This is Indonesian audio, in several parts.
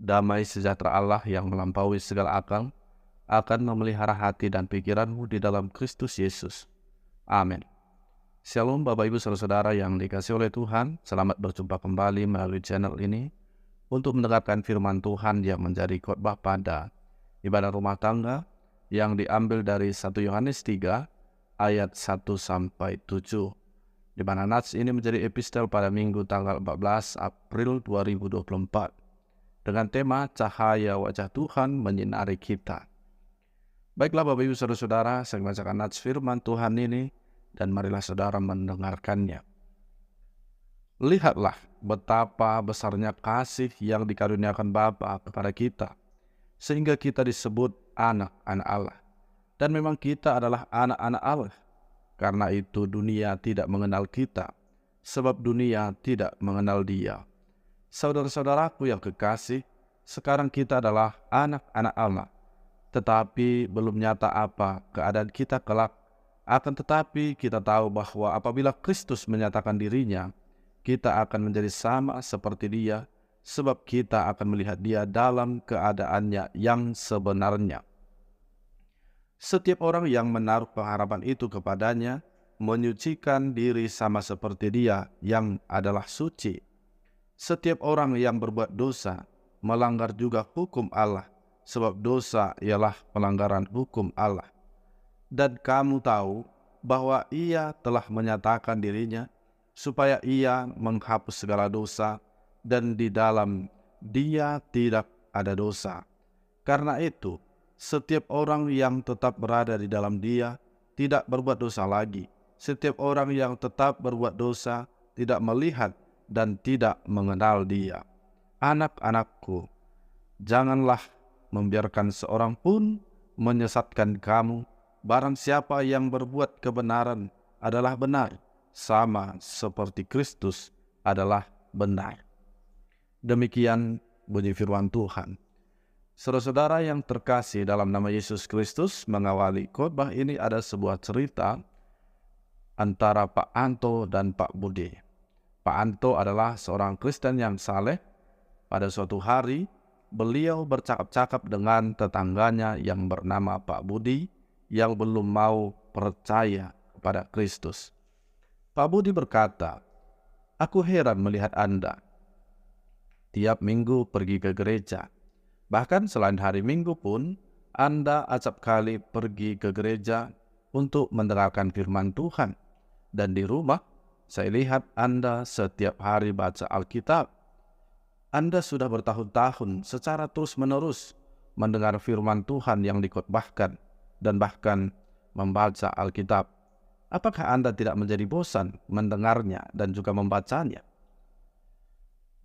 damai sejahtera Allah yang melampaui segala akal akan memelihara hati dan pikiranmu di dalam Kristus Yesus. Amin. Shalom Bapak Ibu Saudara-saudara yang dikasihi oleh Tuhan, selamat berjumpa kembali melalui channel ini untuk mendengarkan firman Tuhan yang menjadi khotbah pada ibadah rumah tangga yang diambil dari 1 Yohanes 3 ayat 1-7, di mana nats ini menjadi epistel pada Minggu tanggal 14 April 2024 dengan tema Cahaya Wajah Tuhan Menyinari Kita. Baiklah Bapak Ibu Saudara-saudara, saya membacakan nats firman Tuhan ini dan marilah saudara mendengarkannya. Lihatlah betapa besarnya kasih yang dikaruniakan Bapa kepada kita, sehingga kita disebut anak-anak Allah. Dan memang kita adalah anak-anak Allah. Karena itu dunia tidak mengenal kita, sebab dunia tidak mengenal Dia. Saudara-saudaraku yang kekasih, sekarang kita adalah anak-anak Allah. Tetapi belum nyata apa keadaan kita kelak. Akan tetapi kita tahu bahwa apabila Kristus menyatakan dirinya, kita akan menjadi sama seperti Dia, sebab kita akan melihat Dia dalam keadaannya yang sebenarnya. Setiap orang yang menaruh pengharapan itu kepadanya, menyucikan diri sama seperti Dia yang adalah suci. Setiap orang yang berbuat dosa, melanggar juga hukum Allah, sebab dosa ialah pelanggaran hukum Allah. Dan kamu tahu bahwa Ia telah menyatakan dirinya, supaya Ia menghapus segala dosa, dan di dalam Dia tidak ada dosa. Karena itu, setiap orang yang tetap berada di dalam Dia tidak berbuat dosa lagi. Setiap orang yang tetap berbuat dosa tidak melihat dan tidak mengenal Dia. Anak-anakku, janganlah membiarkan seorang pun menyesatkan kamu. Barang siapa yang berbuat kebenaran adalah benar, sama seperti Kristus adalah benar. Demikian bunyi firman Tuhan. Saudara-saudara yang terkasih, dalam nama Yesus Kristus, mengawali khotbah ini ada sebuah cerita antara Pak Anto dan Pak Budi. Pak Anto adalah seorang Kristen yang saleh. Pada suatu hari, beliau bercakap-cakap dengan tetangganya yang bernama Pak Budi yang belum mau percaya kepada Kristus. Pak Budi berkata, "Aku heran melihat Anda. Tiap minggu pergi ke gereja. Bahkan selain hari Minggu pun, Anda acap kali pergi ke gereja untuk mendengarkan firman Tuhan. Dan di rumah, saya lihat Anda setiap hari baca Alkitab. Anda sudah bertahun-tahun secara terus-menerus mendengar firman Tuhan yang dikhotbahkan dan bahkan membaca Alkitab. Apakah Anda tidak menjadi bosan mendengarnya dan juga membacanya?"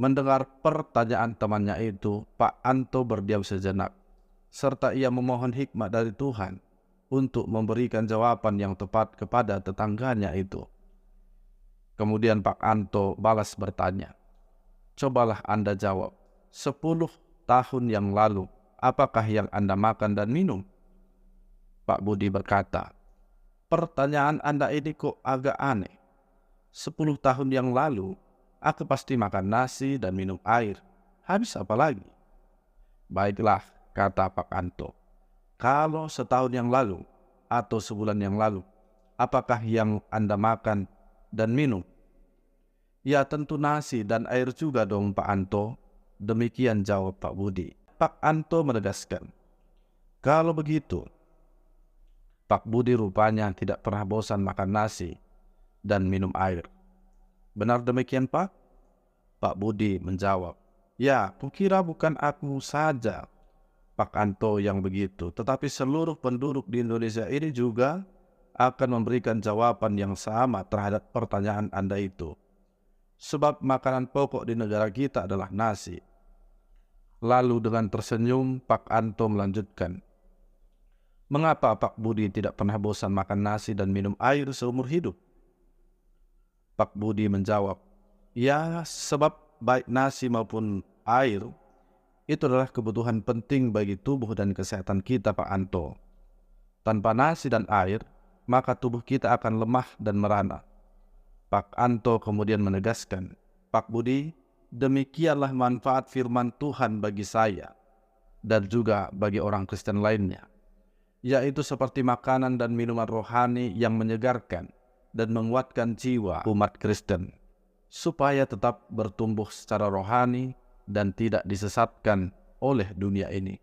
Mendengar pertanyaan temannya itu, Pak Anto berdiam sejenak, serta ia memohon hikmat dari Tuhan untuk memberikan jawaban yang tepat kepada tetangganya itu. Kemudian Pak Anto balas bertanya, "Cobalah Anda jawab, 10 tahun yang lalu, apakah yang Anda makan dan minum?" Pak Budi berkata, "Pertanyaan Anda ini kok agak aneh. 10 tahun yang lalu, aku pasti makan nasi dan minum air. Habis apa lagi?" "Baiklah," kata Pak Anto. "Kalau setahun yang lalu atau sebulan yang lalu, apakah yang Anda makan dan minum?" "Ya tentu nasi dan air juga dong Pak Anto." Demikian jawab Pak Budi. Pak Anto menegaskan, "Kalau begitu, Pak Budi rupanya tidak pernah bosan makan nasi dan minum air. Benar demikian Pak?" Pak Budi menjawab, "Ya, kukira bukan aku saja Pak Anto yang begitu, tetapi seluruh penduduk di Indonesia ini juga akan memberikan jawaban yang sama terhadap pertanyaan Anda itu. Sebab makanan pokok di negara kita adalah nasi." Lalu dengan tersenyum Pak Anto melanjutkan, "Mengapa Pak Budi tidak pernah bosan makan nasi dan minum air seumur hidup?" Pak Budi menjawab, "Ya, sebab baik nasi maupun air itu adalah kebutuhan penting bagi tubuh dan kesehatan kita Pak Anto. Tanpa nasi dan air, maka tubuh kita akan lemah dan merana." Pak Anto kemudian menegaskan, "Pak Budi, demikianlah manfaat firman Tuhan bagi saya dan juga bagi orang Kristen lainnya, yaitu seperti makanan dan minuman rohani yang menyegarkan dan menguatkan jiwa umat Kristen, supaya tetap bertumbuh secara rohani dan tidak disesatkan oleh dunia ini.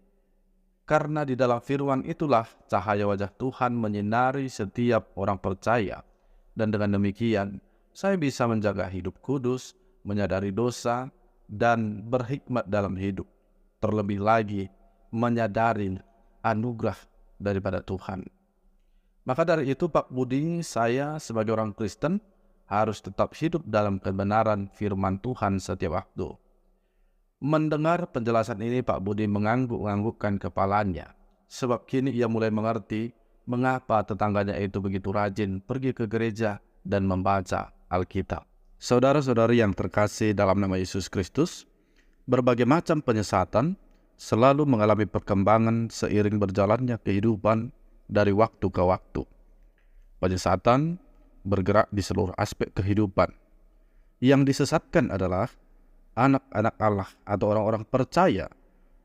Karena di dalam firman itulah cahaya wajah Tuhan menyinari setiap orang percaya, dan dengan demikian saya bisa menjaga hidup kudus, menyadari dosa, dan berhikmat dalam hidup. Terlebih lagi menyadari anugerah daripada Tuhan. Maka dari itu Pak Budi, saya sebagai orang Kristen harus tetap hidup dalam kebenaran firman Tuhan setiap waktu. Mendengar penjelasan ini, Pak Budi mengangguk-anggukkan kepalanya, sebab kini ia mulai mengerti mengapa tetangganya itu begitu rajin pergi ke gereja dan membaca Alkitab. Saudara-saudari yang terkasih dalam nama Yesus Kristus, berbagai macam penyesatan selalu mengalami perkembangan seiring berjalannya kehidupan dari waktu ke waktu. Penyesatan bergerak di seluruh aspek kehidupan. Yang disesatkan adalah anak-anak Allah atau orang-orang percaya,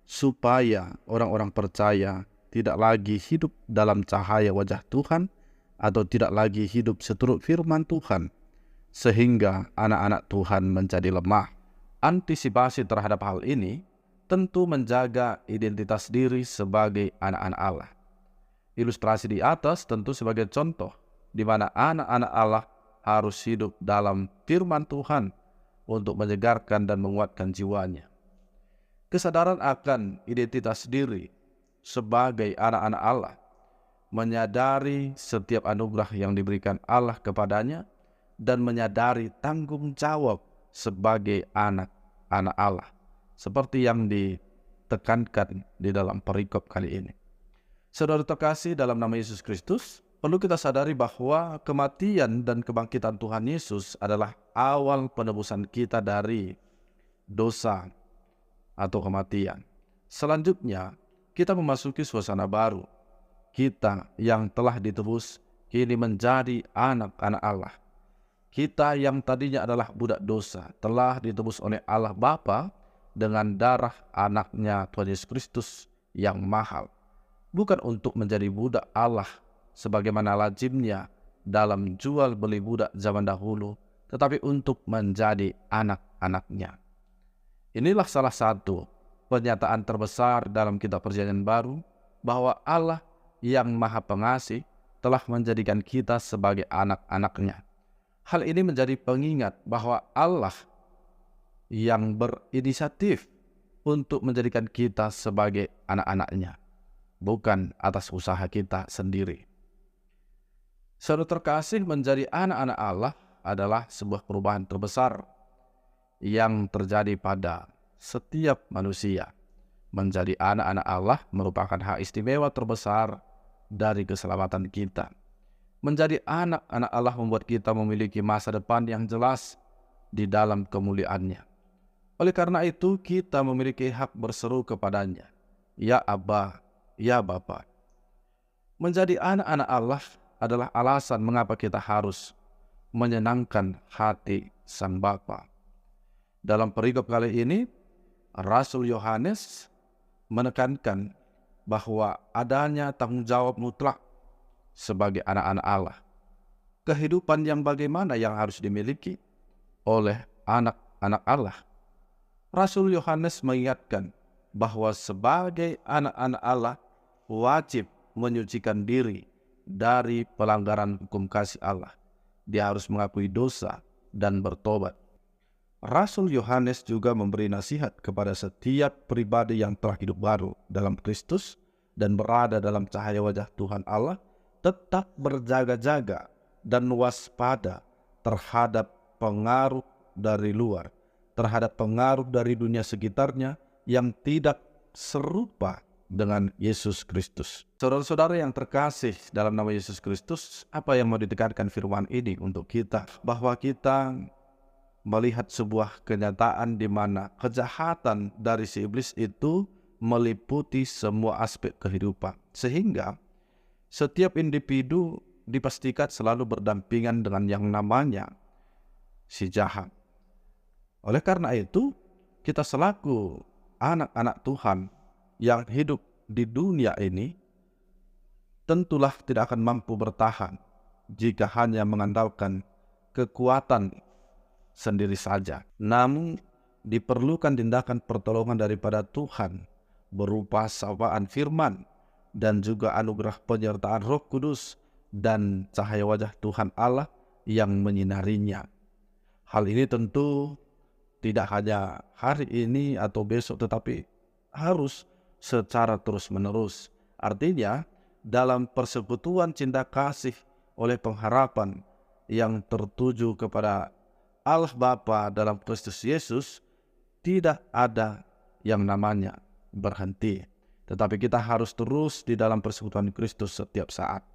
supaya orang-orang percaya tidak lagi hidup dalam cahaya wajah Tuhan atau tidak lagi hidup seturut firman Tuhan, sehingga anak-anak Tuhan menjadi lemah. Antisipasi terhadap hal ini tentu menjaga identitas diri sebagai anak-anak Allah. Ilustrasi di atas tentu sebagai contoh di mana anak-anak Allah harus hidup dalam firman Tuhan untuk menyegarkan dan menguatkan jiwanya. Kesadaran akan identitas diri sebagai anak-anak Allah, menyadari setiap anugerah yang diberikan Allah kepadanya, dan menyadari tanggung jawab sebagai anak-anak Allah, seperti yang ditekankan di dalam perikop kali ini. Saudara terkasih dalam nama Yesus Kristus, perlu kita sadari bahwa kematian dan kebangkitan Tuhan Yesus adalah awal penebusan kita dari dosa atau kematian. Selanjutnya, kita memasuki suasana baru. Kita yang telah ditebus kini menjadi anak-anak Allah. Kita yang tadinya adalah budak dosa telah ditebus oleh Allah Bapa dengan darah anaknya Tuhan Yesus Kristus yang mahal. Bukan untuk menjadi budak Allah sebagaimana lazimnya dalam jual beli budak zaman dahulu, tetapi untuk menjadi anak-anaknya. Inilah salah satu pernyataan terbesar dalam kitab Perjanjian Baru, bahwa Allah yang Maha Pengasih telah menjadikan kita sebagai anak-anaknya. Hal ini menjadi pengingat bahwa Allah yang berinisiatif untuk menjadikan kita sebagai anak-anaknya, bukan atas usaha kita sendiri. Saudara terkasih, menjadi anak-anak Allah adalah sebuah perubahan terbesar yang terjadi pada setiap manusia. Menjadi anak-anak Allah merupakan hak istimewa terbesar dari keselamatan kita. Menjadi anak-anak Allah membuat kita memiliki masa depan yang jelas di dalam kemuliaannya. Oleh karena itu, kita memiliki hak berseru kepadanya, "Ya Abba, ya Bapa." Menjadi anak-anak Allah adalah alasan mengapa kita harus menyenangkan hati Sang Bapa. Dalam perikop kali ini, Rasul Yohanes menekankan bahwa adanya tanggung jawab mutlak sebagai anak-anak Allah. Kehidupan yang bagaimana yang harus dimiliki oleh anak-anak Allah. Rasul Yohanes mengingatkan bahwa sebagai anak-anak Allah wajib menyucikan diri dari pelanggaran hukum kasih Allah. Dia harus mengakui dosa dan bertobat. Rasul Yohanes juga memberi nasihat kepada setiap pribadi yang telah hidup baru dalam Kristus dan berada dalam cahaya wajah Tuhan Allah, tetap berjaga-jaga dan waspada terhadap pengaruh dari luar, terhadap pengaruh dari dunia sekitarnya yang tidak serupa dengan Yesus Kristus. Saudara-saudara yang terkasih dalam nama Yesus Kristus, apa yang mau ditekankan firman ini untuk kita? Bahwa kita melihat sebuah kenyataan di mana kejahatan dari si iblis itu meliputi semua aspek kehidupan. Sehingga setiap individu dipastikan selalu berdampingan dengan yang namanya si jahat. Oleh karena itu, kita selaku anak-anak Tuhan yang hidup di dunia ini tentulah tidak akan mampu bertahan jika hanya mengandalkan kekuatan sendiri saja. Namun diperlukan tindakan pertolongan daripada Tuhan berupa sapaan firman dan juga anugerah penyertaan Roh Kudus dan cahaya wajah Tuhan Allah yang menyinarinya. Hal ini tentu tidak hanya hari ini atau besok, tetapi harus secara terus-menerus. Artinya, dalam persekutuan cinta kasih oleh pengharapan yang tertuju kepada Allah Bapa dalam Kristus Yesus, tidak ada yang namanya berhenti. Tetapi kita harus terus di dalam persekutuan Kristus setiap saat.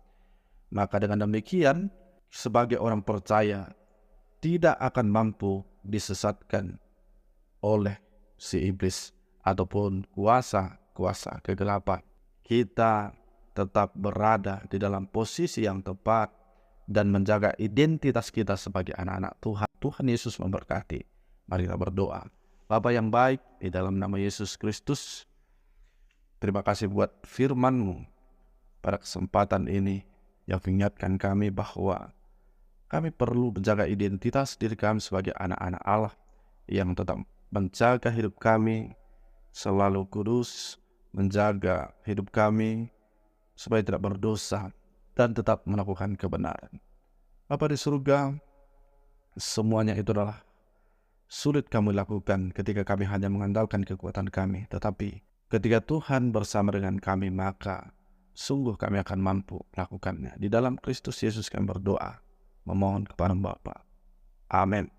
Maka dengan demikian, sebagai orang percaya, tidak akan mampu disesatkan oleh si iblis ataupun kuasa-kuasa kegelapan. Kita tetap berada di dalam posisi yang tepat dan menjaga identitas kita sebagai anak-anak Tuhan. Tuhan Yesus memberkati. Mari kita berdoa. Bapa yang baik, di dalam nama Yesus Kristus, terima kasih buat firman-Mu pada kesempatan ini yang mengingatkan kami bahwa kami perlu menjaga identitas diri kami sebagai anak-anak Allah yang tetap menjaga hidup kami selalu kudus, menjaga hidup kami supaya tidak berdosa dan tetap melakukan kebenaran. Bapa di surga, semuanya itu adalah sulit kami lakukan ketika kami hanya mengandalkan kekuatan kami. Tetapi ketika Tuhan bersama dengan kami, maka sungguh kami akan mampu melakukannya. Di dalam Kristus Yesus kami berdoa, memohon kepada Bapa. Amin.